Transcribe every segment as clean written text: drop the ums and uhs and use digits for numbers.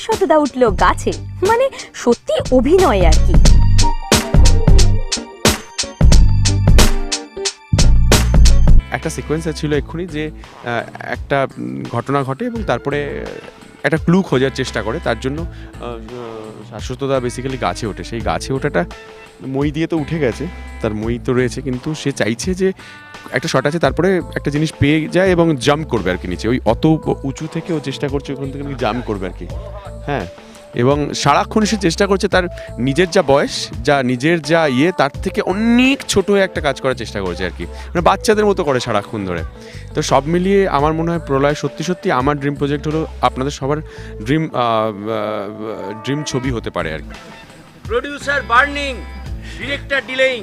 শাশ্বতদা উঠলো গাছে, মানে সত্যি অভিনয় আর কি। একটা সিকোয়েন্স ছিল এক্ষুনি যে একটা ঘটনা ঘটে এবং তারপরে একটা ক্লু খোঁজার চেষ্টা করে, তার জন্য শাশ্বতদা বেসিক্যালি গাছে ওঠে। সেই গাছে ওঠাটা মই দিয়ে তো উঠে গেছে, তার মই তো রয়েছে, কিন্তু সে চাইছে যে একটা শট আছে তারপরে একটা জিনিস পেয়ে যায় এবং জাম্প করবে আর কি নিচে, ওই অত উঁচু থেকে ও চেষ্টা করছে ওখান থেকে জাম্প করবে আর কি। হ্যাঁ, এবং সারাক্ষণ সে চেষ্টা করছে তার নিজের যা বয়স, যা নিজের যা তার থেকে অনেক ছোট হয়ে একটা কাজ করার চেষ্টা করছে আর কি, মানে বাচ্চাদের মতো করে সারাক্ষণ ধরে। তো সব মিলিয়ে আমার মনে হয় প্রলয় সত্যি সত্যি আমার ড্রিম প্রজেক্ট হলো আপনাদের সবার ড্রিম ছবি হতে পারে আর কি। Producer burning, director delaying.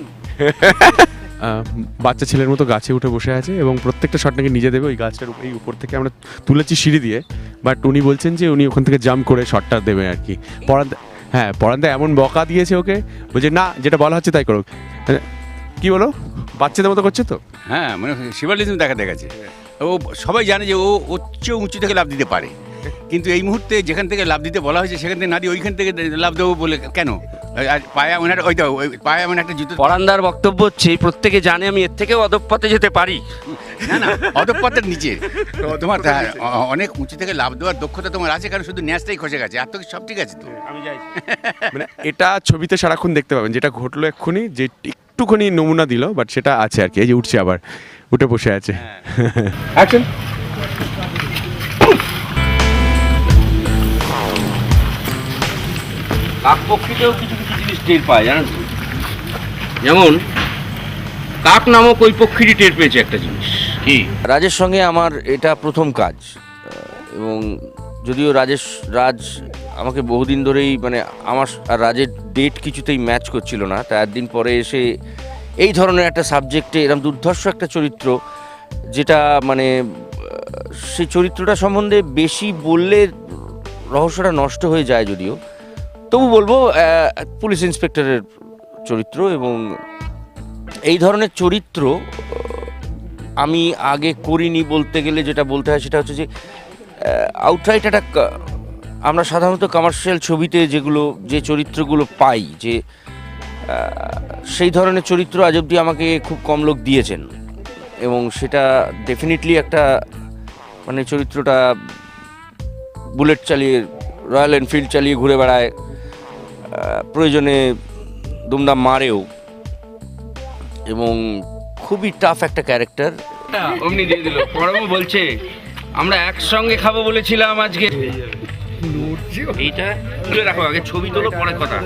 বাচ্চা ছেলের মতো গাছে উঠে বসে আছে এবং প্রত্যেকটা শট নাকি নিজে দেবে। ওই গাছটার এই উপর থেকে আমরা তুলেছি সিঁড়ি দিয়ে, বাট উনি বলছেন যে উনি ওখান থেকে জাম্প করে শটটা দেবে আর কি। পরান্দা এমন বকা দিয়েছে ওকে, বলছে না যেটা বলা হচ্ছে তাই করুক। কি বলো, বাচ্চাদের মতো করছে তো? হ্যাঁ, মানে শিবালিজম দেখাতে গেছে। ও সবাই জানে যে ও উঁচু থেকে লাফ দিতে পারে, কিন্তু এই মুহূর্তে যেখান থেকে লাফ দিতে বলা হয়েছে সেখান থেকে না দিয়ে ওইখান থেকে লাফ দেবো বলে কেন? পায়ে এমন একটা পায়ে এমন একটা জুতো। পরান্দার বক্তব্য হচ্ছে প্রত্যেকে জানে আমি এর থেকেও অধঃপথে যেতে পারি। না না, অধঃপথের নিচে তোমার অনেক উঁচু থেকে লাফ দেওয়ার দক্ষতা তোমার আছে, কারণ শুধু ন্যাসটাই খসে গেছে, আর তো সব ঠিক আছে তো। আমি যাই। মানে এটা ছবিতে সারাক্ষণ দেখতে পাবেন, যেটা ঘটলো এক্ষুনি, যে একটুখানি নমুনা দিল, বাট সেটা আছে আর কি। এই যে উঠছে, আবার উঠে বসে আছে। অ্যাকশন। কাক পক্ষীতেও কিছু কিছু জিনিস টের পায় জানেন তো, যেমন কাক নামক ওই পক্ষীটি টের পেয়েছে একটা জিনিস। কি? রাজের সঙ্গে আমার এটা প্রথম কাজ, এবং যদিও রাজ আমাকে বহুদিন ধরেই, মানে আমার আর রাজের ডেট কিছুতেই ম্যাচ করছিল না, তা একদিন পরে এসে এই ধরনের একটা সাবজেক্টে এরকম দুর্ধর্ষ একটা চরিত্র, যেটা মানে সেই চরিত্রটা সম্বন্ধে বেশি বললে রহস্যটা নষ্ট হয়ে যায়, যদিও তবু বলবো পুলিশ ইন্সপেক্টরের চরিত্র, এবং এই ধরনের চরিত্র আমি আগে করিনি। বলতে গেলে যেটা বলতে হয় সেটা হচ্ছে যে আউটরাইট একটা, আমরা সাধারণত কমার্শিয়াল ছবিতে যে চরিত্রগুলো পাই, যে সেই ধরনের চরিত্র আজ অবধি আমাকে খুব কম লোক দিয়েছেন, এবং সেটা ডেফিনেটলি একটা, মানে চরিত্রটা বুলেট চালিয়ে, রয়্যাল এনফিল্ড চালিয়ে ঘুরে বেড়ায়, প্রয়োজনে দুমদাম মারেও, এবং খুবই টাফ একটা ক্যারেক্টার। অমনি দিয়ে দিল। পরমও বলছে আমরা একসঙ্গে খাবো বলেছিলাম আজকে। এইটা তুলে রাখো, আগে ছবি তোলো, পরে কথা।